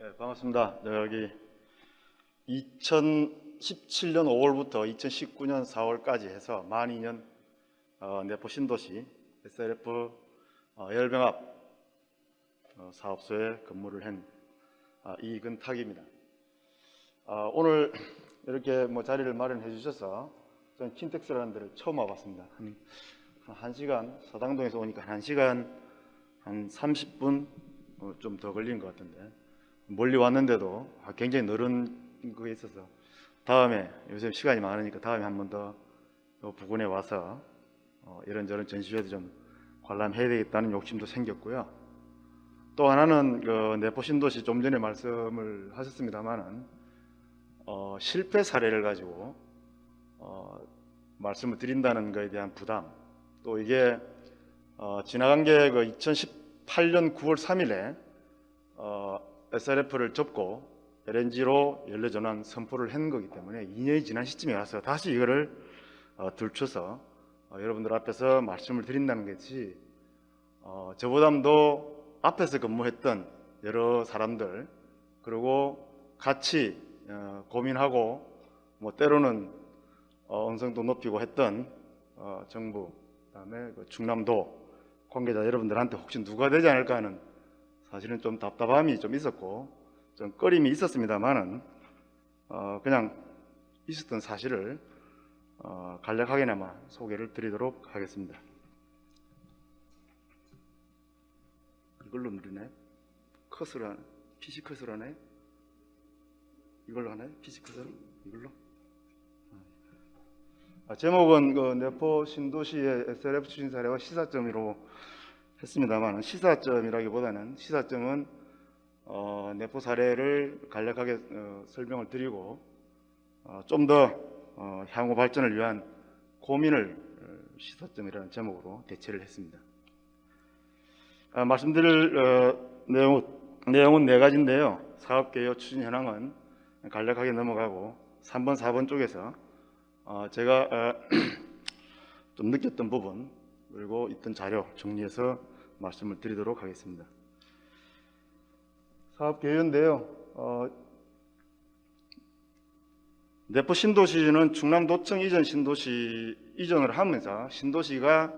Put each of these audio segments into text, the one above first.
네, 반갑습니다. 여기 2017년 5월부터 2019년 4월까지 해서 만 2년 내포 신도시 SRF 열병합 사업소에 근무를 한 이근탁입니다. 오늘 이렇게 자리를 마련해 주셔서 저는 킨텍스라는 데를 처음 와봤습니다. 한 1시간, 서당동에서 오니까 1시간 한 30분 좀 더 걸린 것 같은데, 멀리 왔는데도 굉장히 늘은 그게 있어서 다음에, 요즘 시간이 많으니까 다음에 한 번 더 부근에 와서 이런저런 전시회도 좀 관람해야 되겠다는 욕심도 생겼고요. 또 하나는 내포 신도시, 좀 전에 말씀을 하셨습니다만은 실패 사례를 가지고 말씀을 드린다는 것에 대한 부담, 또 이게 지나간 게 2018년 9월 3일에 SRF를 접고 LNG로 연료 전환 선포를 한 거기 때문에 2년이 지난 시점에 와서 다시 이거를 들춰서 여러분들 앞에서 말씀을 드린다는 것이, 저보다도 앞에서 근무했던 여러 사람들, 그리고 같이 고민하고 때로는 언성도 높이고 했던 정부, 그다음에 충남도 관계자 여러분들한테 혹시 누가 되지 않을까 하는 사실은 좀 답답함이 좀 있었고 좀 꺼림이 있었습니다만은 그냥 있었던 사실을 간략하게나마 소개를 드리도록 하겠습니다. 이걸로 누르네? 컷으로 하네? PC 컷으로 하네? 이걸로 하네? PC 컷으로? 이걸로? 제목은 내포 신도시의 SRF 추진 사례와 시사점으로 했습니다만, 시사점이라기보다는, 시사점은 내포 사례를 간략하게 설명을 드리고 좀 더 향후 발전을 위한 고민을 시사점이라는 제목으로 대체를 했습니다. 말씀드릴 내용은 4가지인데요. 사업개요 추진 현황은 간략하게 넘어가고 3번, 4번 쪽에서 제가 좀 느꼈던 부분, 그리고 있던 자료 정리해서 말씀을 드리도록 하겠습니다. 사업 개요인데요. 내포 신도시는 충남도청 이전 신도시 이전을 하면서 신도시가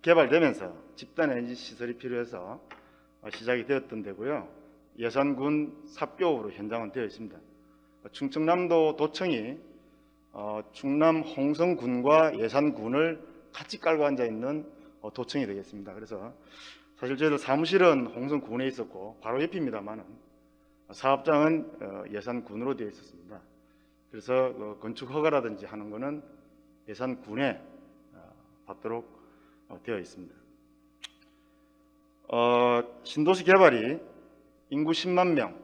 개발되면서 집단 에너지 시설이 필요해서 시작이 되었던 데고요. 예산군 삽교업으로 현장은 되어 있습니다. 충청남도 도청이 충남 홍성군과 예산군을 같이 깔고 앉아 있는 도청이 되겠습니다. 그래서 사실 저희들 사무실은 홍성군에 있었고 바로 옆입니다만은 사업장은 예산군으로 되어 있었습니다. 그래서 건축 허가라든지 하는 거는 예산군에 받도록 되어 있습니다. 신도시 개발이 인구 10만 명,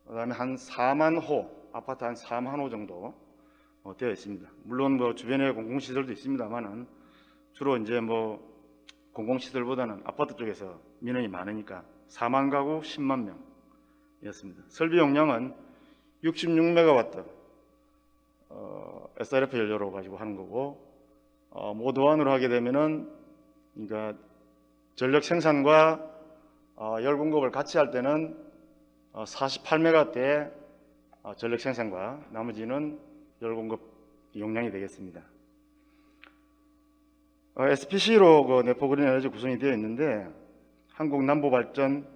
그다음에 한 4만 호, 아파트 한 4만 호 정도 되어 있습니다. 물론 주변에 공공시설도 있습니다만은 주로 이제 공공시설보다는 아파트 쪽에서 민원이 많으니까 4만 가구 10만 명이었습니다. 설비 용량은 66메가와트 SRF 연료로 가지고 하는 거고, 모두환으로 하게 되면은, 그러니까 전력 생산과 열 공급을 같이 할 때는 48메가와트의 전력 생산과 나머지는 열 공급 용량이 되겠습니다. SPC로 내포 그린 에너지 구성이 되어 있는데, 한국남부발전,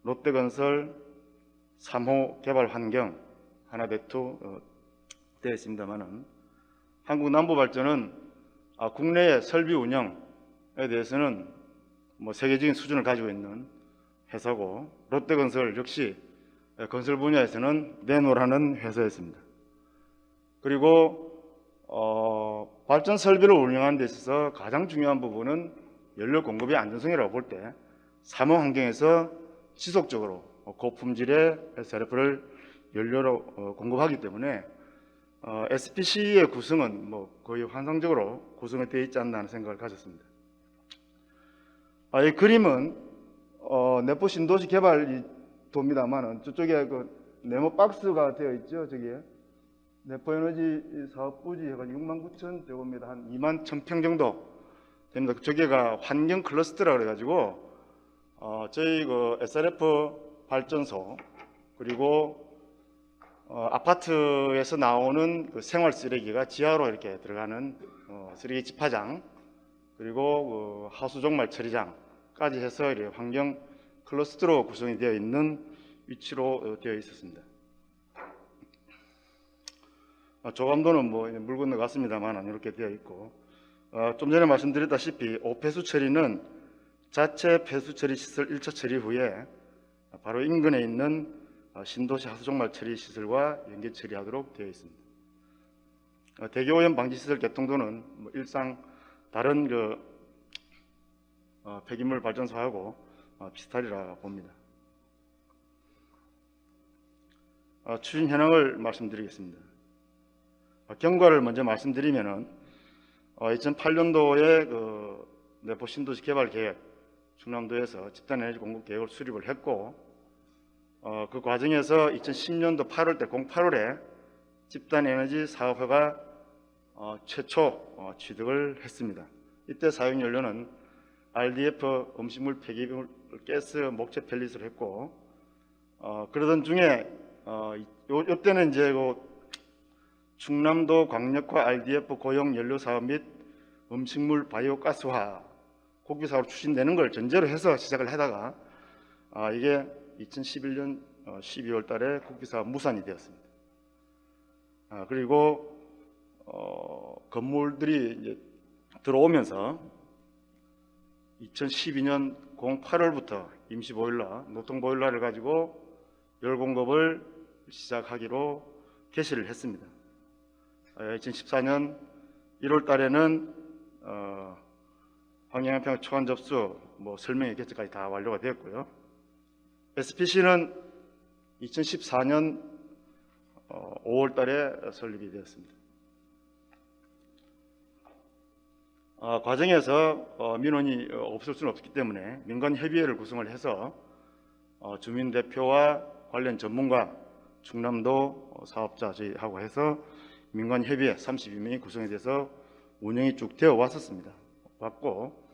롯데건설, 3호 개발환경, 하나대투 되어 있습니다만은, 한국남부발전은 국내의 설비 운영에 대해서는 세계적인 수준을 가지고 있는 회사고, 롯데건설 역시 건설 분야에서는 내노라는 회사였습니다. 그리고 발전 설비를 운영하는 데 있어서 가장 중요한 부분은 연료 공급의 안전성이라고 볼 때, 사무 환경에서 지속적으로 고품질의 SRF를 연료로 공급하기 때문에 SPC의 구성은 거의 환상적으로 구성이 되어 있지 않나 하는 생각을 가졌습니다. 이 그림은 내포 신도시 개발 도입니다만은, 저쪽에 네모 박스가 되어 있죠. 저기에 내포에너지 사업부지 해가지고 69,000제곱미터, 한 21,000평 정도 됩니다. 저기가 환경 클러스터라 그래가지고 저희 SRF 발전소, 그리고 아파트에서 나오는 그 생활 쓰레기가 지하로 이렇게 들어가는 쓰레기 집화장, 그리고 하수 종말 처리장까지 해서 이렇게 환경 클러스터로 구성이 되어 있는 위치로 되어 있었습니다. 조감도는 뭐 물 건너갔습니다만 이렇게 되어 있고, 좀 전에 말씀드렸다시피 오폐수 처리는 자체 폐수 처리 시설 1차 처리 후에 바로 인근에 있는 신도시 하수종말 처리 시설과 연계 처리하도록 되어 있습니다. 대기오염 방지 시설 개통도는 뭐 일상 다른 그 폐기물 발전소하고 비슷하리라 봅니다. 추진 현황을 말씀드리겠습니다. 경과를 먼저 말씀드리면은 2008년도에 그 내포 신도시 개발 계획 충남도에서 집단 에너지 공급 계획을 수립을 했고, 그 과정에서 2010년도 8월때 08월에 집단 에너지 사업화가 최초 취득을 했습니다. 이때 사용 연료는 RDF 음식물 폐기물 가스 목재 펠릿을 했고, 그러던 중에 이때는 이제 그 충남도 광역화 RDF 고용 연료 사업 및 음식물 바이오 가스화 국비 사업으로 추진되는 걸 전제로 해서 시작을 하다가 이게 2011년 12월 달에 국비 사업 무산이 되었습니다. 그리고 건물들이 이제 들어오면서 2012년 08월부터 임시 보일러, 노통 보일러를 가지고 열 공급을 시작하기로 개시를 했습니다. 2014년 1월 달에는 환경영향평가 초안 접수, 설명회 개최까지 다 완료가 되었고요. SPC는 2014년 5월 달에 설립이 되었습니다. 과정에서 민원이 없을 수는 없기 때문에 민간협의회를 구성을 해서 주민대표와 관련 전문가, 충남도 사업자 저희하고 해서 민간협의회 32명이 구성이 돼서 운영이 쭉 되어 왔고,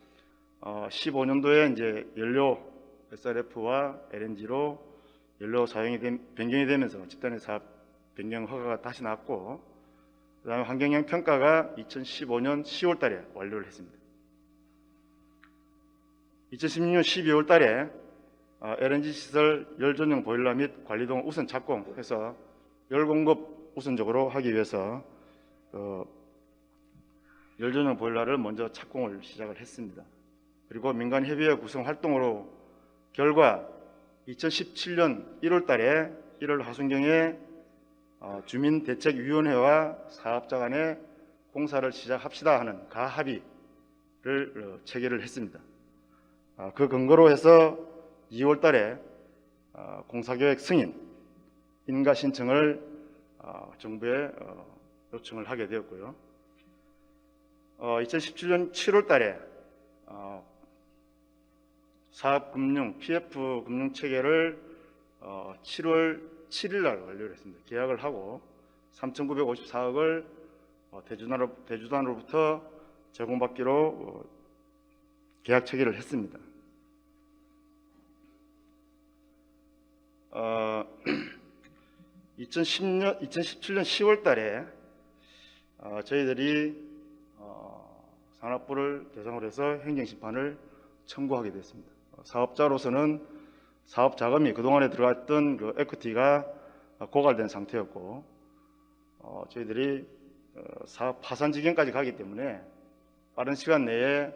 15년도에 이제 연료 SRF와 LNG로 연료 사용이 변경이 되면서 집단의 사업 변경 허가가 다시 나왔고, 그다음에 환경영향 평가가 2015년 10월 달에 완료를 했습니다. 2016년 12월 달에 LNG 시설 열 전용 보일러 및 관리동 우선 착공해서 열 공급 우선적으로 하기 위해서 열 전용 보일러를 먼저 착공을 시작을 했습니다. 그리고 민간협의회 구성 활동으로 결과 2017년 1월 달에 1월 하순경에 주민대책위원회와 사업자 간에 공사를 시작합시다 하는 가합의를 체결을 했습니다. 그 근거로 해서 2월 달에 공사계획 승인, 인가 신청을 정부에 요청을 하게 되었고요. 2017년 7월 달에 사업금융, PF 금융체계를 7월 7일 날 완료를 했습니다. 계약을 하고 3,954억을 대주단으로부터 제공받기로 계약 체결을 했습니다. 2017년 10월 달에 저희들이 산업부를 대상으로 해서 행정심판을 청구하게 됐습니다. 사업자로서는 사업 자금이 그동안에 들어갔던 그 에퀴티가 고갈된 상태였고, 저희들이 사업 파산 지경까지 가기 때문에 빠른 시간 내에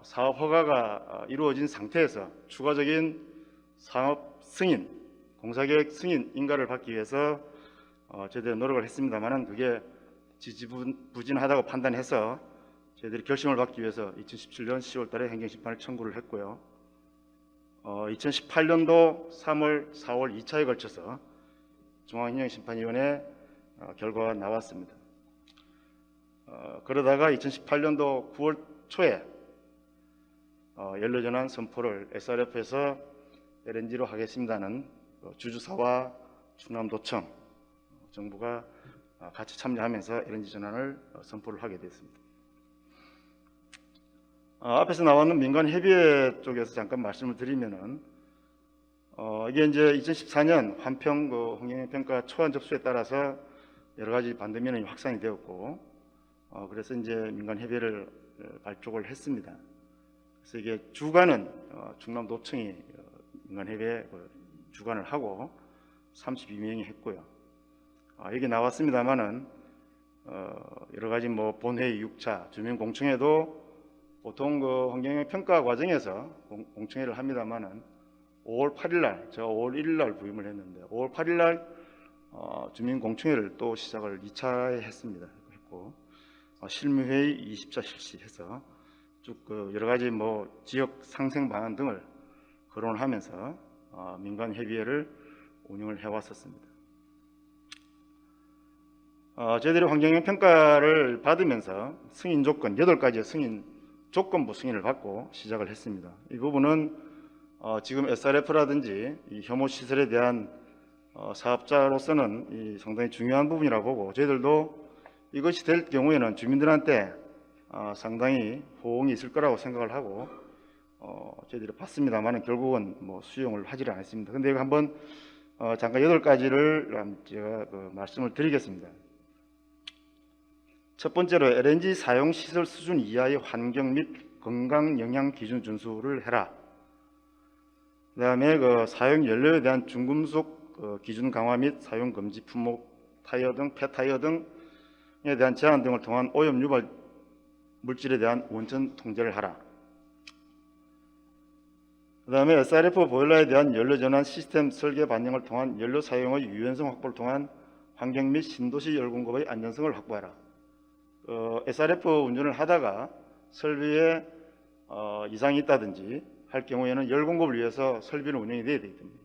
사업 허가가 이루어진 상태에서 추가적인 사업 승인, 공사계획 승인 인가를 받기 위해서 저희들이 노력을 했습니다만은 그게 지지부진하다고 판단해서 저희들이 결심을 받기 위해서 2017년 10월 달에 행정심판을 청구를 했고요. 2018년도 3월, 4월 2차에 걸쳐서 중앙행정심판위원회 결과가 나왔습니다. 그러다가 2018년도 9월 초에 연료전환 선포를 SRF에서 LNG로 하겠습니다는 주주사와 충남도청, 정부가 같이 참여하면서 LNG 전환을 선포를 하게 됐습니다. 앞에서 나왔는 민간협의회 쪽에서 잠깐 말씀을 드리면은 이게 이제 2014년 환평 환경영향평가 초안 접수에 따라서 여러 가지 반대 민원이 확산이 되었고, 그래서 이제 민간 협의회를 발족을 했습니다. 그래서 이게 주관은 충남도청이 민간 협의회 주관을 하고 32명이 했고요. 여기 나왔습니다만은 여러 가지 뭐 본회의 6차 주민공청회도 보통 환경영향 평가 과정에서 공청회를 합니다만은 5월 8일 날, 제가 5월 1일 날 부임을 했는데 5월 8일 날 주민공청회를 또 시작을 2차에 했습니다. 했고 실무회의 20차 실시해서 쭉 여러 가지 뭐 지역 상생 방안 등을 거론을 하면서 민간 협의회를 운영을 해왔었습니다. 저희들이 환경영향 평가를 받으면서 승인 조건 8가지의 승인 조건부 승인을 받고 시작을 했습니다. 이 부분은 지금 SRF라든지 이 혐오 시설에 대한 사업자로서는 상당히 중요한 부분이라고 보고, 저희들도 이것이 될 경우에는 주민들한테 상당히 호응이 있을 거라고 생각을 하고 저희들이 받습니다만 결국은 뭐 수용을 하지를 않았습니다. 근데 이거 한번 잠깐 8가지를 제가 말씀을 드리겠습니다. 첫 번째로 LNG 사용 시설 수준 이하의 환경 및 건강 영향 기준 준수를 해라. 그다음에 사용 연료에 대한 중금속 기준 강화 및 사용 금지 품목 타이어 등 폐타이어 등에 대한 제한 등을 통한 오염 유발 물질에 대한 원천 통제를 하라. 그다음에 SRF 보일러에 대한 연료 전환 시스템 설계 반영을 통한 연료 사용의 유연성 확보를 통한 환경 및 신도시 열 공급의 안전성을 확보하라. SRF 운전을 하다가 설비에 이상이 있다든지 할 경우에는 열 공급을 위해서 설비는 운영이 되어야 되기 때문에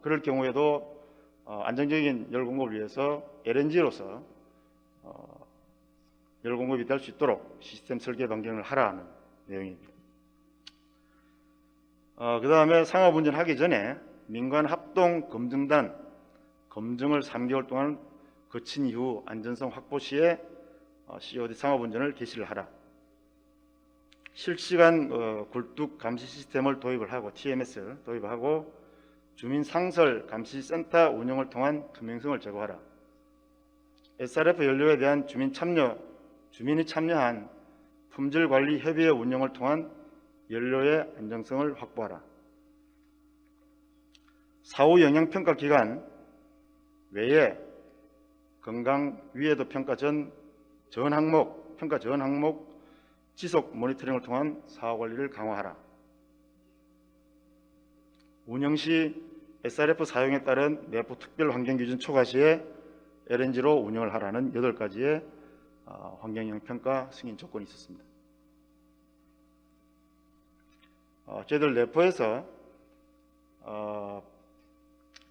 그럴 경우에도 안정적인 열 공급을 위해서 LNG로서 열 공급이 될 수 있도록 시스템 설계 변경을 하라는 내용입니다. 그 다음에 상업운전하기 전에 민간 합동 검증단 검증을 3개월 동안 거친 이후 안전성 확보 시에 COD 상업운전을 개시를 하라. 실시간 굴뚝 감시 시스템을 도입을 하고 TMS를 도입하고 주민 상설 감시센터 운영을 통한 투명성을 제고하라. SRF 연료에 대한 주민이 참여한 품질관리 협의회 운영을 통한 연료의 안정성을 확보하라. 사후 영향평가 기간 외에 건강 위해도 평가 평가 전 항목 지속 모니터링을 통한 사후 관리를 강화하라. 운영 시 SRF 사용에 따른 내부 특별 환경기준 초과 시에 LNG로 운영을 하라는 8가지의 환경영향 평가 승인 조건이 있었습니다. 저희들 내포에서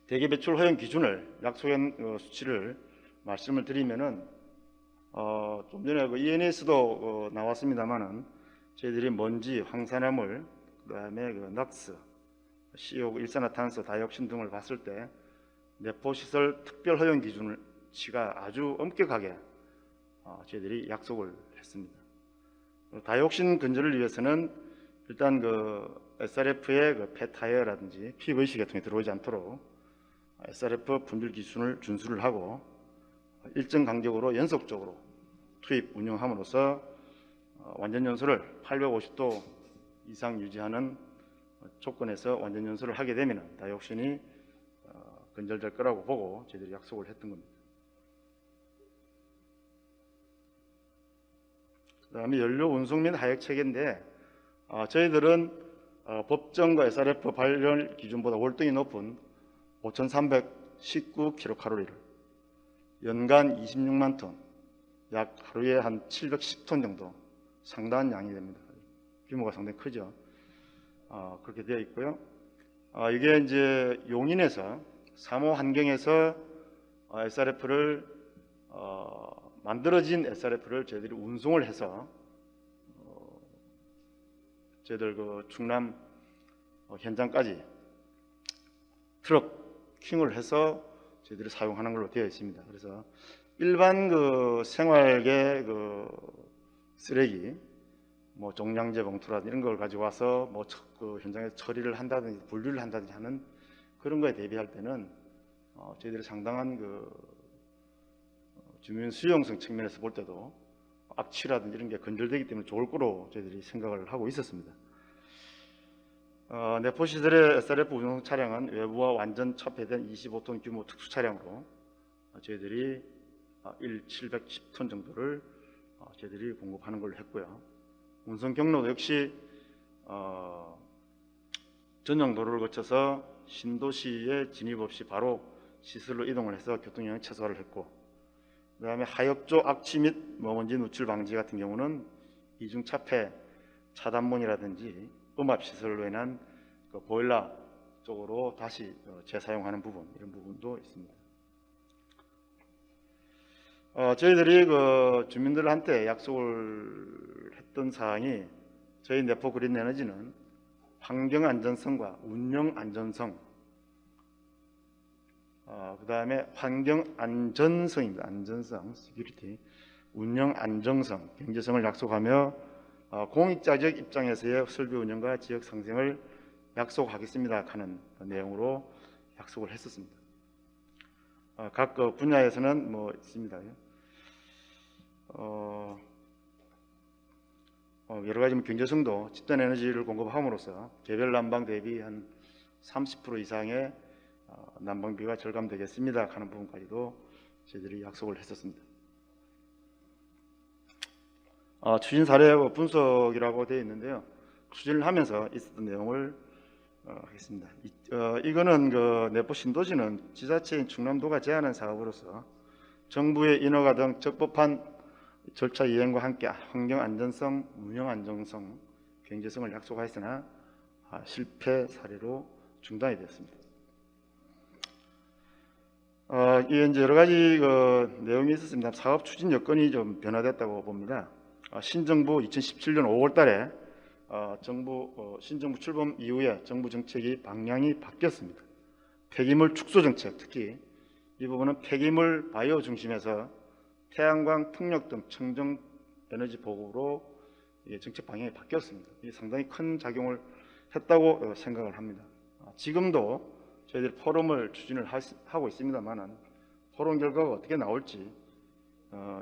대기 배출 허용 기준을 약속한 수치를 말씀을 드리면은 좀 전에 ENS도 나왔습니다만은 저희들이 먼지, 황산화물, 그다음에 낙스, CO, 일산화탄소, 다이옥신 등을 봤을 때 내포시설 특별 허용 기준치가 아주 엄격하게 저희들이 약속을 했습니다. 다이옥신 근절을 위해서는 일단 SRF의 폐타이어라든지 PVC 계통이 들어오지 않도록 SRF 분질 기준을 준수를 하고 일정 간격으로 연속적으로 투입 운영함으로써 완전 연소를 850도 이상 유지하는 조건에서 완전 연소를 하게 되면 다이옥신이 근절될 거라고 보고 저희들이 약속을 했던 겁니다. 그 다음에 연료 운송 및 하역 체계인데 저희들은 법정과 SRF 발열 기준보다 월등히 높은 5,319kcal를 연간 26만 톤, 약 하루에 한 710톤 정도 상당한 양이 됩니다. 규모가 상당히 크죠. 그렇게 되어 있고요. 이게 이제 용인에서 3호 환경에서 SRF를 만들어진 SRF를 저희들이 운송을 해서 저희들 충남 현장까지 트럭킹을 해서 저희들이 사용하는 걸로 되어 있습니다. 그래서 일반 생활계 쓰레기, 뭐 종량제 봉투라든지 이런 걸 가지고 와서 뭐 현장에서 처리를 한다든지 분류를 한다든지 하는 그런 거에 대비할 때는 저희들이 상당한 주민 수용성 측면에서 볼 때도 악취라든지 이런 게 건절되기 때문에 좋을 거로 저희들이 생각을 하고 있었습니다. 내포시설의 SRF 운송 차량은 외부와 완전 처폐된 25톤 규모 특수 차량으로 저희들이 710톤 정도를 저희들이 공급하는 걸로 했고요. 운송 경로도 역시 전용 도로를 거쳐서 신도시에 진입 없이 바로 시설로 이동을 해서 교통량을 최소화를 했고, 그 다음에 하역조 악취 및 먼지 누출 방지 같은 경우는 이중 차폐 차단문이라든지 음압시설로 인한 보일러 쪽으로 다시 재사용하는 부분, 이런 부분도 있습니다. 저희들이 주민들한테 약속을 했던 사항이, 저희 내포 그린 에너지는 환경 안전성과 운영 안전성, 그 다음에 환경 안전성입니다. 안전성, 시큐리티, 운영 안정성, 경제성을 약속하며 공익자적 입장에서의 설비 운영과 지역 상생을 약속하겠습니다 하는 내용으로 약속을 했었습니다. 각 분야에서는 뭐 있습니다. 여러 가지 경제성도 집단 에너지를 공급함으로써 개별 난방 대비 한 30% 이상의 난방비가 절감되겠습니다 하는 부분까지도 저희들이 약속을 했었습니다. 추진 사례 분석이라고 되어 있는데요. 추진을 하면서 있었던 내용을 하겠습니다. 이거는 내포 신도시는 지자체인 충남도가 제안한 사업으로서 정부의 인허가 등 적법한 절차 이행과 함께 환경 안전성, 운영 안정성, 경제성을 약속하였으나 실패 사례로 중단이 되었습니다. 이게 이제 여러 가지 내용이 있었습니다. 사업 추진 여건이 좀 변화됐다고 봅니다. 신정부 2017년 5월달에 신정부 출범 이후에 정부 정책이 방향이 바뀌었습니다. 폐기물 축소 정책, 특히 이 부분은 폐기물 바이오 중심에서 태양광, 풍력 등 청정 에너지 보급으로 정책 방향이 바뀌었습니다. 이게 상당히 큰 작용을 했다고 생각을 합니다. 지금도 저희들이 포럼을 추진을 하고 있습니다만 포럼 결과가 어떻게 나올지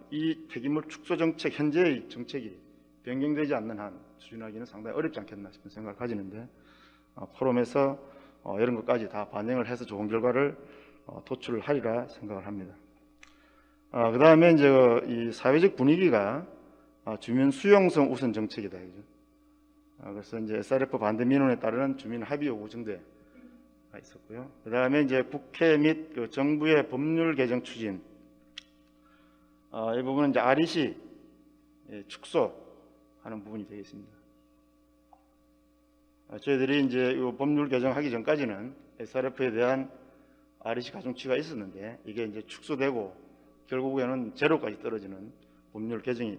이 폐기물 축소 정책, 현재의 정책이 변경되지 않는 한 추진하기는 상당히 어렵지 않겠나 싶은 생각을 가지는데, 포럼에서 이런 것까지 다 반영을 해서 좋은 결과를 도출을 하리라 생각을 합니다. 그 다음에 이제 이 사회적 분위기가 주민 수용성 우선 정책이다, 그죠? 그래서 이제 SRF 반대 민원에 따르는 주민 합의 요구 증대가 있었고요. 그 다음에 이제 국회 및 정부의 법률 개정 추진, 이 부분은 이제 REC 축소하는 부분이 되겠습니다. 저희들이 이제 이 법률 개정하기 전까지는 SRF에 대한 REC 가중치가 있었는데, 이게 이제 축소되고 결국에는 제로까지 떨어지는 법률 개정이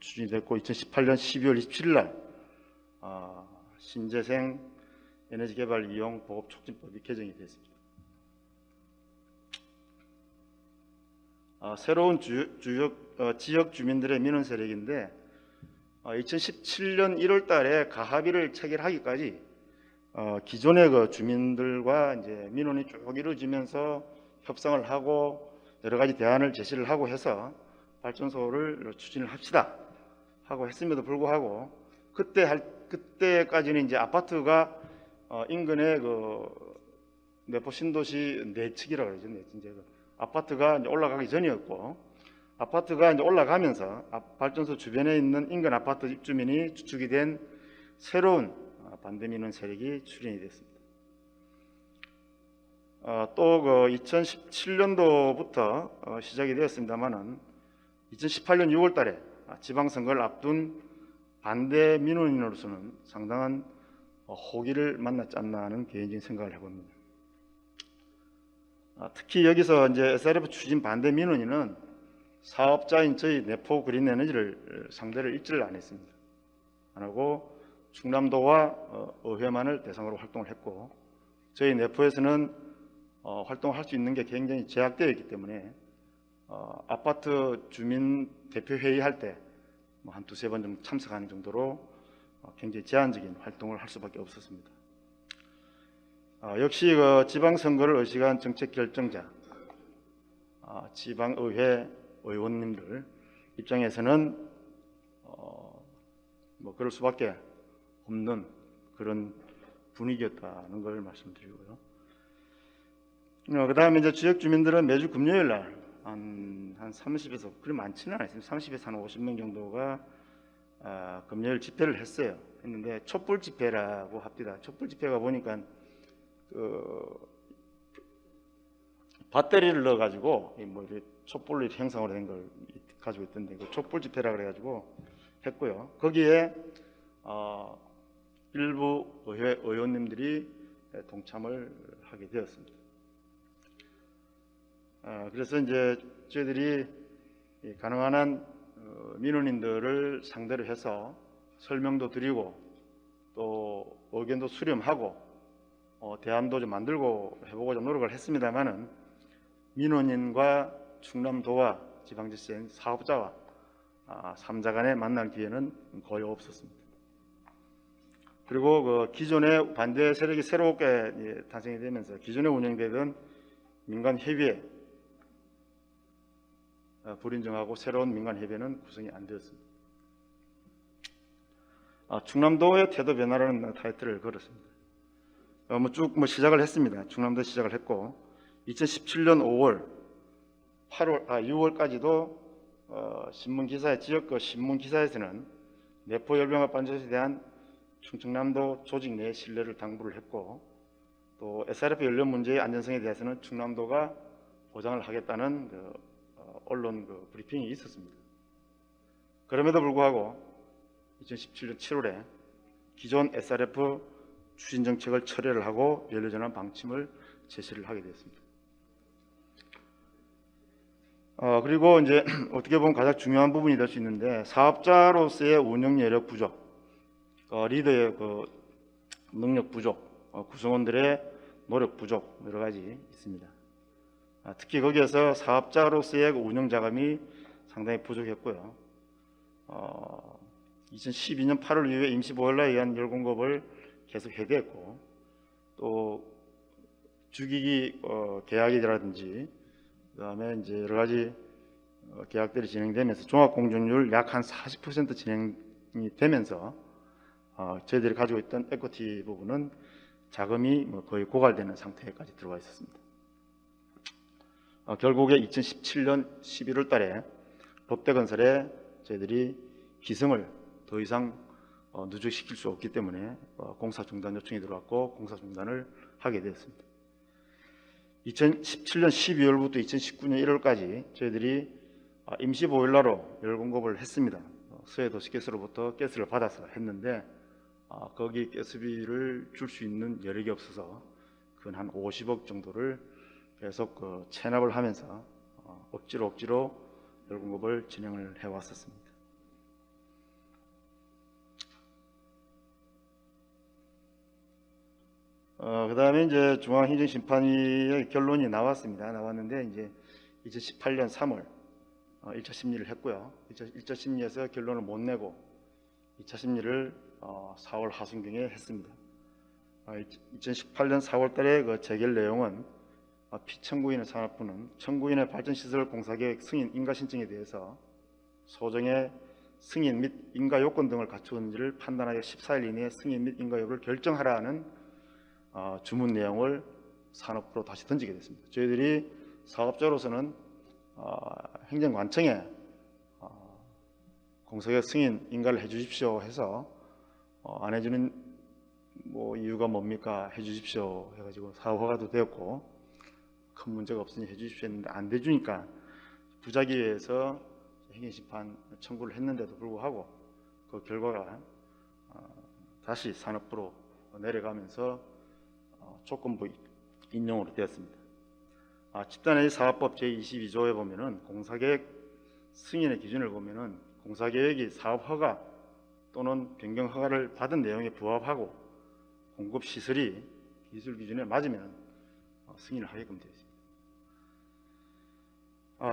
추진이 됐고, 2018년 12월 27일 날 신재생 에너지 개발 이용 보급 촉진법이 개정이 됐습니다. 새로운 지역 주민들의 민원 세력인데, 2017년 1월 달에 가합의를 체결하기까지 기존의 주민들과 이제 민원이 쭉 이루어지면서 협상을 하고 여러 가지 대안을 제시를 하고 해서 발전소를 추진을 합시다 하고 했음에도 불구하고, 그때까지는 이제 아파트가 인근의 내포 신도시 내측이라고 그러죠. 이제 아파트가 이제 올라가기 전이었고, 아파트가 이제 올라가면서 발전소 주변에 있는 인근 아파트 입주민이 주축이 된 새로운 반대 민원 세력이 출현이 됐습니다. 또 2017년도부터 시작이 되었습니다만은 2018년 6월 달에 지방선거를 앞둔 반대 민원인으로서는 상당한 호기를 만났지 않나 하는 개인적인 생각을 해봅니다. 특히 여기서 이제 SRF 추진 반대 민원인은 사업자인 저희 내포 그린 에너지를 상대를 입지를 안 했습니다. 안 하고 충남도와 의회만을 대상으로 활동을 했고, 저희 내포에서는 활동을 할 수 있는 게 굉장히 제약되어 있기 때문에 아파트 주민 대표 회의할 때 한 두세 번 정도 참석하는 정도로 굉장히 제한적인 활동을 할 수밖에 없었습니다. 역시 그 지방선거를 의식한 정책 결정자, 지방의회 의원님들 입장에서는 뭐 그럴 수밖에 없는 그런 분위기였다는 걸 말씀드리고요. 그 다음에 이제 지역 주민들은 매주 금요일 날 한 30에서 그리 많지는 않습니다. 30에서 한 50명 정도가 금요일 집회를 했는데 촛불 집회라고 합니다. 촛불 집회가 보니까 배터리를 넣어가지고 뭐 촛불로 형상으로 된 걸 가지고 있던데 그 촛불 집회라 그래가지고 했고요. 거기에 일부 의회 의원님들이 동참을 하게 되었습니다. 그래서 이제 저희들이 가능한 한 민원인들을 상대로 해서 설명도 드리고 또 의견도 수렴하고 대안도 좀 만들고 해보고 좀 노력을 했습니다만은 민원인과 충남도와 지방자치의 사업자와 3자 간에 만날 기회는 거의 없었습니다. 그리고 그 기존의 반대 세력이 새롭게 탄생이 되면서 기존에 운영되던 민간협의회 불인정하고 새로운 민간협의회는 구성이 안 되었습니다. 충남도의 태도 변화라는 타이틀을 걸었습니다. 쭉 시작을 했습니다. 충남도 시작을 했고 2017년 5월, 6월까지도 신문 기사에 지역 신문 기사에서는 내포 열병과 반전에 대한 충청남도 조직 내 신뢰를 당부를 했고 또 SRF 연료 문제의 안전성에 대해서는 충남도가 보장을 하겠다는 언론 브리핑이 있었습니다. 그럼에도 불구하고 2017년 7월에 기존 SRF 추진 정책을 철회를 하고 연료전환 방침을 제시를 하게 되었습니다. 그리고 이제 어떻게 보면 가장 중요한 부분이 될 수 있는데 사업자로서의 운영 여력 부족, 리더의 능력 부족, 구성원들의 노력 부족 여러 가지 있습니다. 특히 거기에서 사업자로서의 운영 자금이 상당히 부족했고요. 2012년 8월 이후에 임시보일러에 의한 열 공급을 계속 해대했고 또 주기기 계약이라든지 그다음에 이제 여러 가지 계약들이 진행되면서 종합공정률 약 한 40% 진행이 되면서 저희들이 가지고 있던 에쿼티 부분은 자금이 거의 고갈되는 상태까지 들어와 있었습니다. 결국에 2017년 11월 달에 롯데건설에 저희들이 기승을 더 이상 누적시킬 수 없기 때문에 공사 중단 요청이 들어왔고 공사 중단을 하게 되었습니다. 2017년 12월부터 2019년 1월까지 저희들이 임시 보일러로 열 공급을 했습니다. 서해도시가스로부터 가스를 받아서 했는데 거기 가스비를 줄 수 있는 여력이 없어서 그 한 50억 정도를 계속 체납을 하면서 억지로 열 공급을 진행을 해왔었습니다. 그 다음에 이제 중앙행정심판위의 결론이 나왔는데 이제 2018년 3월 1차 심리를 했고요. 1차 심리에서 결론을 못 내고 2차 심리를 4월 하순경에 했습니다. 2018년 4월 달에 그 재결 내용은 피청구인의 산업부는 청구인의 발전시설 공사계획 승인 인가 신청에 대해서 소정의 승인 및 인가 요건 등을 갖추었는지를 판단하여 14일 이내에 승인 및 인가 여부를 결정하라는 주문 내용을 산업부로 다시 던지게 됐습니다. 저희들이 사업자로서는 행정관청에 공사계획 승인 인가를 해주십시오 해서 안 해주는 이유가 뭡니까 해주십시오 해가지고 사업 허가도 되었고 큰 문제가 없으니 해주십시오 했는데 안 돼주니까 부작위에서 행정심판 청구를 했는데도 불구하고 그 결과가 다시 산업부로 내려가면서 조건부 인용으로 되었습니다. 집단의 사업법 제22조에 보면은 공사계획 승인의 기준을 보면은 공사계획이 사업허가 또는 변경허가를 받은 내용에 부합하고 공급시설이 기술 기준에 맞으면 승인을 하게끔 되어 있습니다.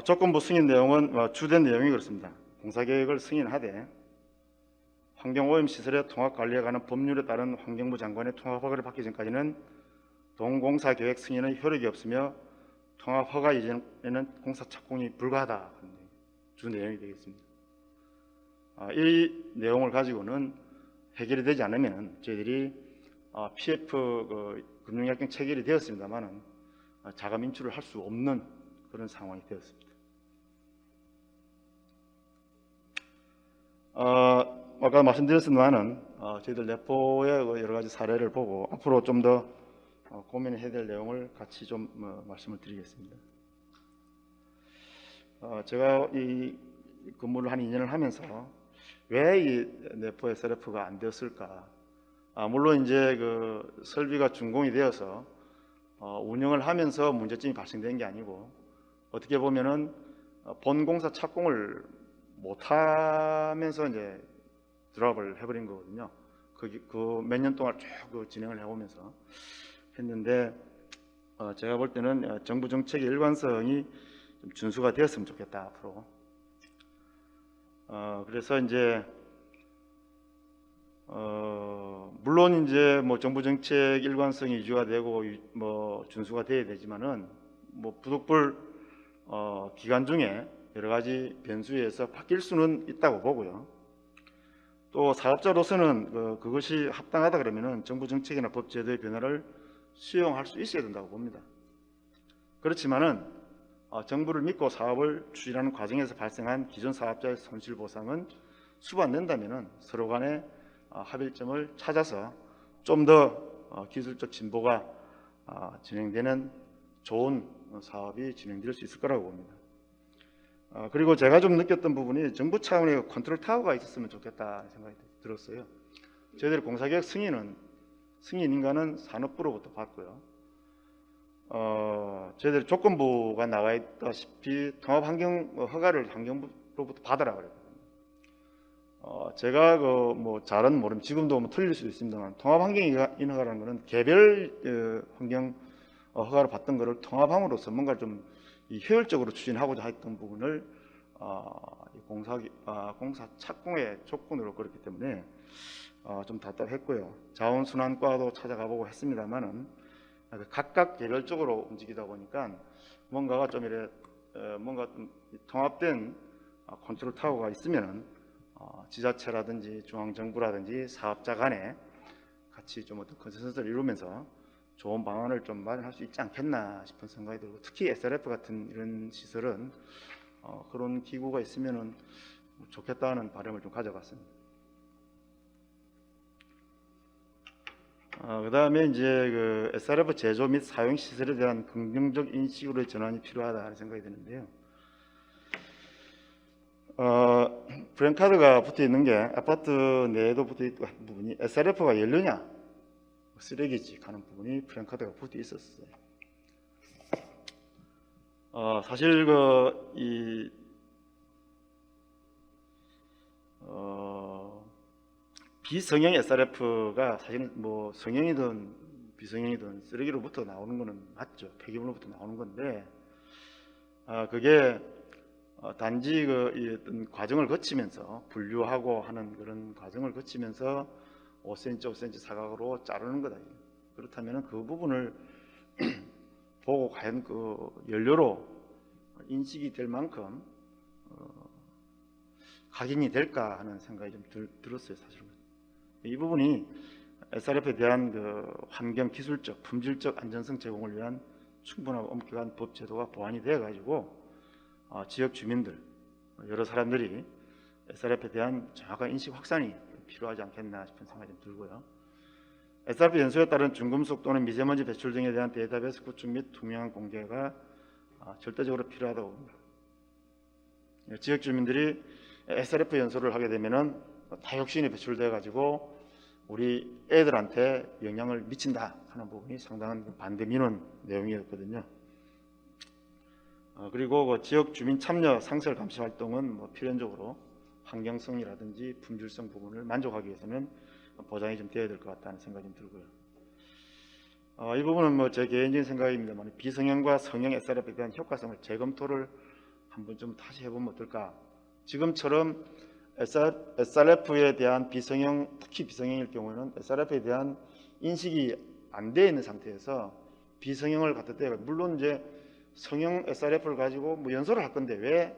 조건부 승인 내용은 주된 내용이 그렇습니다. 공사계획을 승인하되 환경오염시설의 통합관리에 관한 법률에 따른 환경부 장관의 통합허가를 받기 전까지는 동공사 계획 승인의 효력이 없으며 통합 허가 이전에는 공사 착공이 불가하다 주 내용이 되겠습니다. 이 내용을 가지고는 해결이 되지 않으면 저희들이 PF 금융약정 체결이 되었습니다만은 자금 인출을 할 수 없는 그런 상황이 되었습니다. 아까 말씀드렸습니다만은 저희들 내포의 여러 가지 사례를 보고 앞으로 좀 더 고민해야 될 내용을 같이 좀 말씀을 드리겠습니다. 제가 이 근무를 한 2년을 하면서 왜 이 내포 SRF가 안 되었을까? 물론 이제 그 설비가 준공이 되어서 운영을 하면서 문제점이 발생된 게 아니고 어떻게 보면은 본공사 착공을 못하면서 이제 드랍을 해버린 거거든요. 그 몇 년 동안 쭉 진행을 해오면서 했는데 제가 볼 때는 정부 정책의 일관성이 좀 준수가 되었으면 좋겠다 앞으로. 그래서 이제 물론 이제 뭐 정부 정책 일관성이 유지가 되고 뭐 준수가 돼야 되지만은 뭐 부득불 기간 중에 여러 가지 변수에 의해서 바뀔 수는 있다고 보고요. 또 사업자로서는 그것이 합당하다 그러면은 정부 정책이나 법 제도의 변화를 수용할 수 있어야 된다고 봅니다. 그렇지만은 정부를 믿고 사업을 추진하는 과정에서 발생한 기존 사업자의 손실 보상은 수반된다면은 서로 간에 합의점을 찾아서 좀 더 기술적 진보가 진행되는 좋은 사업이 진행될 수 있을 거라고 봅니다. 그리고 제가 좀 느꼈던 부분이 정부 차원의 컨트롤 타워가 있었으면 좋겠다 생각이 들었어요. 저희들 공사계획 승인인가는 산업부로부터 받고요. 저희들 조건부가 나와 있다시피 통합환경 허가를 환경부로부터 받으라 그랬거든요. 제가 뭐 잘은 모르면 지금도 뭐 틀릴 수도 있습니다만 통합환경인 허가라는 것은 개별 환경 허가를 받던 것을 통합함으로써 뭔가 좀 효율적으로 추진하고자 했던 부분을 공사 착공의 조건으로 그렇기 때문에 좀 답답했고요. 자원순환과도 찾아가보고 했습니다만은 각각 개별적으로 움직이다 보니까 뭔가가 좀 이래 뭔가 좀 통합된 컨트롤 타워가 있으면은 지자체라든지 중앙정부라든지 사업자 간에 같이 좀 어떤 컨센서스를 이루면서 좋은 방안을 좀 마련할 수 있지 않겠나 싶은 생각이 들고, 특히 SRF 같은 이런 시설은 그런 기구가 있으면은 좋겠다는 바람을 좀 가져봤습니다. 그 다음에 이제 그 SRF 제조 및 사용 시설에 대한 긍정적 인식으로의 전환이 필요하다 하는 생각이 드는데요. 프랜카드가 붙어 있는 게 아파트 내에도 붙어 있던 부분이 SRF가 연료냐 쓰레기지 하는 부분이 프랜카드가 붙어 있었어요. 사실 비성형 SRF가 사실은 뭐 성형이든 비성형이든 쓰레기로부터 나오는 거는 맞죠. 폐기물로부터 나오는 건데 그게 단지 이 어떤 과정을 거치면서 분류하고 하는 그런 과정을 거치면서 5cm, 5cm 사각으로 자르는 거다. 그렇다면 그 부분을 보고 과연 그 연료로 인식이 될 만큼 각인이 될까 하는 생각이 좀 들었어요, 사실은. 이 부분이 SRF에 대한 그 환경 기술적, 품질적 안전성 제공을 위한 충분하고 엄격한 법 제도가 보완이 되어 가지고 지역 주민들, 여러 사람들이 SRF에 대한 정확한 인식 확산이 필요하지 않겠나 싶은 생각이 좀 들고요. SRF 연수에 따른 중금속 또는 미세먼지 배출 등에 대한 데이터베이스 구축 및 투명한 공개가 절대적으로 필요하다고 봅니다. 지역 주민들이 SRF 연수를 하게 되면은 다육신이 배출돼 가지고 우리 애들한테 영향을 미친다 하는 부분이 상당한 반대 민원 내용이었거든요. 그리고 그 지역 주민 참여 상설 감시 활동은 뭐 필연적으로 환경성이라든지 품질성 부분을 만족하기 위해서는 보장이 좀 되어야 될 것 같다는 생각이 좀 들고요. 이 부분은 뭐 제 개인적인 생각입니다만 비성형과 성형 SRF에 대한 효과성을 재검토를 한번 좀 다시 해보면 어떨까. 지금처럼 SRF에 대한 비성형, 특히 비성형일 경우에는 SRF에 대한 인식이 안 되어 있는 상태에서 비성형을 갖다 대고, 물론 이제 성형 SRF를 가지고 뭐 연소를 할 건데 왜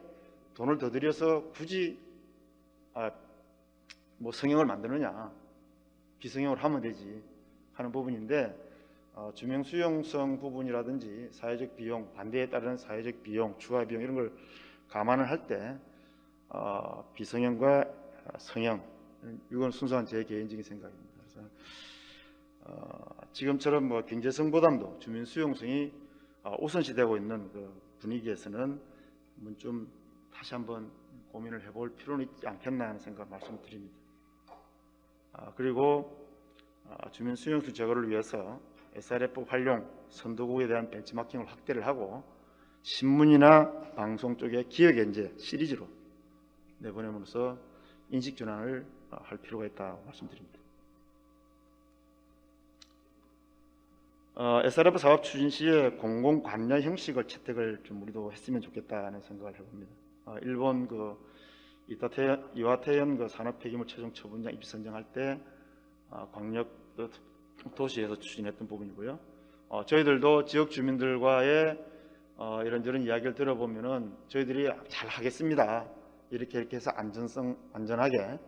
돈을 더 들여서 굳이 뭐 성형을 만드느냐, 비성형을 하면 되지 하는 부분인데, 주명 수용성 부분이라든지 사회적 비용, 반대에 따르는 사회적 비용, 추가 비용 이런 걸 감안을 할 때 비성형과 성형, 이건 순수한 제 개인적인 생각입니다. 그래서 지금처럼 뭐 경제성 보담도 주민 수용성이 우선시되고 있는 그 분위기에서는 좀 다시 한번 고민을 해볼 필요는 있지 않겠나 하는 생각 말씀드립니다. 그리고 주민 수용성 제거를 위해서 SRF 활용 선도국에 대한 벤치마킹을 확대를 하고 신문이나 방송 쪽에 기획연재 시리즈로 내보냄으로써 인식 전환을 할 필요가 있다고 말씀드립니다. SRF 사업 추진 시에 공공 관여 형식을 채택을 좀 우리도 했으면 좋겠다는 생각을 해봅니다. 일본 그 이와테현 그 산업 폐기물 최종 처분장 입지 선정할 때 광역 도시에서 추진했던 부분이고요. 저희들도 지역 주민들과의 이런저런 이야기를 들어보면은 저희들이 잘 하겠습니다. 이렇게 해서 안전하게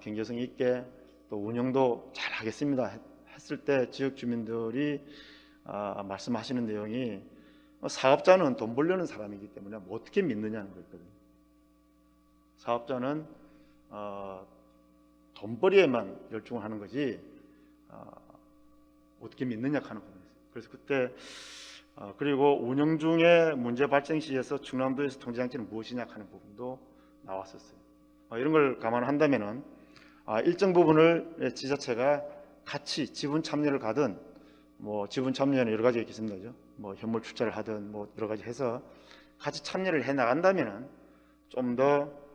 경제성 있게 또 운영도 잘 하겠습니다 했을 때 지역 주민들이 말씀하시는 내용이 사업자는 돈 벌려는 사람이기 때문에 뭐 어떻게 믿느냐는 거였거든요. 사업자는 돈벌이에만 열중을 하는 거지 어떻게 믿느냐 하는 부분이었어요. 그래서 그때 그리고 운영 중에 문제 발생 시에서 충남도에서 통제장치는 무엇이냐 하는 부분도 나왔었어요. 이런 걸 감안한다면은 일정 부분을 지자체가 같이 지분 참여를 가든 뭐 지분 참여는 여러 가지가 있겠습니다. 뭐 현물 출자를 하든 뭐 여러 가지 해서 같이 참여를 해 나간다면은 좀 더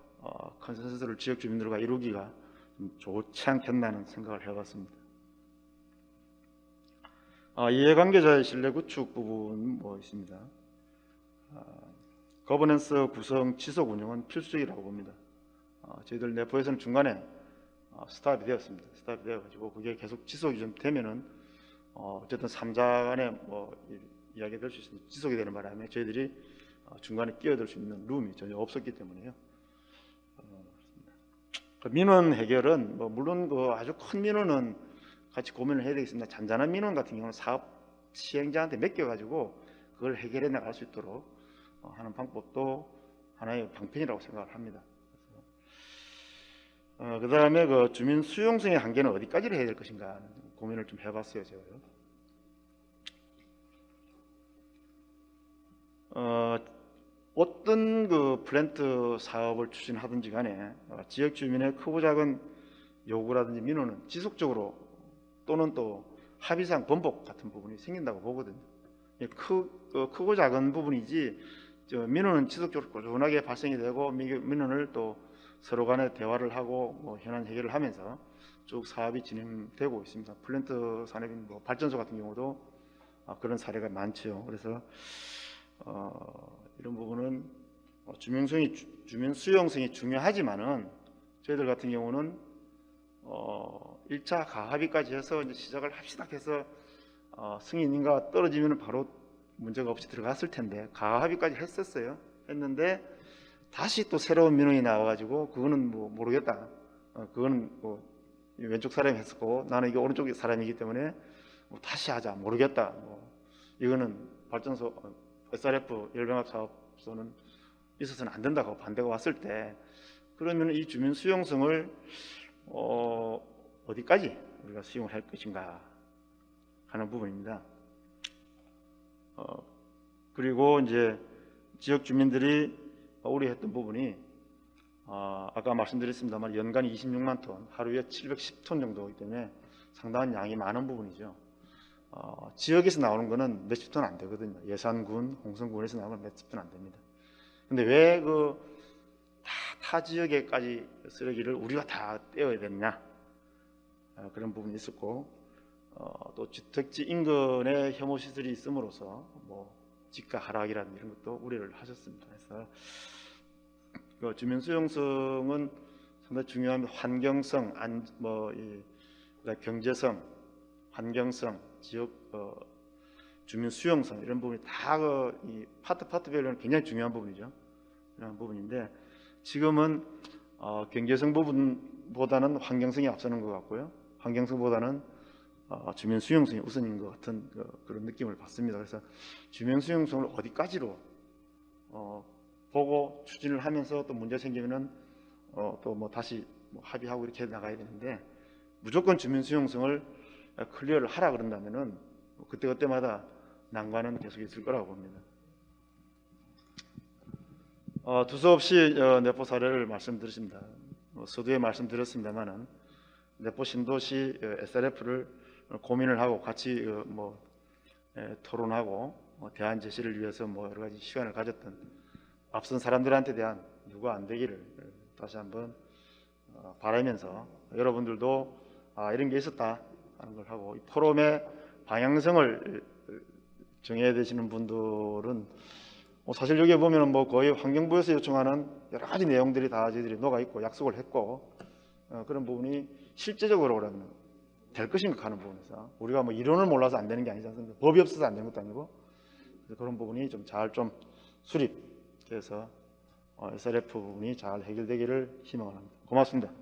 컨센서스를 지역 주민들과 이루기가 좀 좋지 않겠나는 생각을 해봤습니다. 이해관계자의 신뢰 구축 부분 뭐 있습니다. 거버넌스 구성 지속 운영은 필수이라고 봅니다. 저희들 내부에서는 중간에 스탑이 되었습니다. 스탑이 되어가지고 그게 계속 지속이 좀 되면은 어쨌든 3자 간에 뭐 이야기가 될 수 있습니다. 지속이 되는 바람에 저희들이 중간에 끼어들 수 있는 룸이 전혀 없었기 때문에요. 그 민원 해결은 뭐 물론 그 아주 큰 민원은 같이 고민을 해야 되겠습니다. 잔잔한 민원 같은 경우는 사업 시행자한테 맡겨가지고 그걸 해결해 나갈 수 있도록 하는 방법도 하나의 방편이라고 생각을 합니다. 그 다음에 그 주민 수용성의 한계는 어디까지를 해야 될 것인가 하는 고민을 좀 해봤어요, 제가요. 어떤 그 플랜트 사업을 추진하든지 간에 지역 주민의 크고 작은 요구라든지 민원은 지속적으로 또는 또 합의상 번복 같은 부분이 생긴다고 보거든요. 크고 작은 부분이지 민원은 지속적으로 꾸준하게 발생이 되고 민원을 또 서로 간에 대화를 하고 뭐 현안 해결을 하면서 쭉 사업이 진행되고 있습니다. 플랜트 산업인 뭐 발전소 같은 경우도 그런 사례가 많죠. 그래서 이런 부분은 주민 수용성이 중요하지만은 저희들 같은 경우는 1차 가합의까지 해서 이제 시작을 합시다 해서 승인인가 떨어지면 바로 문제가 없이 들어갔을 텐데 가합의까지 했었어요. 했는데 다시 또 새로운 민원이 나와가지고 그거는 뭐 모르겠다. 그거는 뭐 왼쪽 사람이 했었고 나는 이게 오른쪽 사람이기 때문에 뭐 다시 하자. 모르겠다. 뭐 이거는 발전소 SRF 열병합 사업소는 있어서는 안 된다고 반대가 왔을 때 그러면 이 주민 수용성을 어디까지 우리가 수용을 할 것인가 하는 부분입니다. 그리고 이제 지역 주민들이 우려했던 부분이 아까 말씀드렸습니다만 연간 26만 톤, 하루에 710톤 정도이기 때문에 상당한 양이 많은 부분이죠. 지역에서 나오는 거는 몇십 톤 안 되거든요. 예산군, 홍성군에서 나오면 몇십 톤 안 됩니다. 근데 왜 그 타 지역에까지 쓰레기를 우리가 다 떼어야 되느냐 그런 부분이 있었고 또 주택지 인근에 혐오 시설이 있음으로써 뭐 지가 하락이라는 이런 것도 우려를 하셨습니다. 그래서 그 주민 수용성은 상당히 중요합니다. 환경성, 경제성, 환경성, 지역 주민 수용성 이런 부분이 다 이 파트별로는 굉장히 중요한 부분이죠. 중요한 부분인데 지금은 경제성 부분보다는 환경성이 앞서는 것 같고요. 환경성보다는 주민 수용성이 우선인 것 같은 그런 느낌을 받습니다. 그래서 주민 수용성을 어디까지로 보고 추진을 하면서 또 문제 생기면은 또 뭐 다시 뭐 합의하고 이렇게 나가야 되는데 무조건 주민 수용성을 클리어를 하라 그런다면은 그때마다 난관은 계속 있을 거라고 봅니다. 두서없이 내포 사례를 말씀드렸습니다. 서두에 말씀드렸습니다만은 내포 신도시 SRF를 고민을 하고 같이 토론하고 대안 제시를 위해서 여러 가지 시간을 가졌던 앞선 사람들한테 대한 유가 안 되기를 다시 한번 바라면서 여러분들도 이런 게 있었다 하는 걸 하고 이 포럼의 방향성을 정해야 되시는 분들은 사실 여기에 보면은 거의 환경부에서 요청하는 여러 가지 내용들이 다 저희들이 녹아 있고 약속을 했고 그런 부분이 실제적으로 그러면 될 것인가 하는 부분에서 우리가 이론을 몰라서 안 되는 게 아니지 않습니까? 법이 없어서 안 되는 것도 아니고 그런 부분이 좀 잘 수립돼서 SRF 부분이 잘 해결되기를 희망을 합니다. 고맙습니다.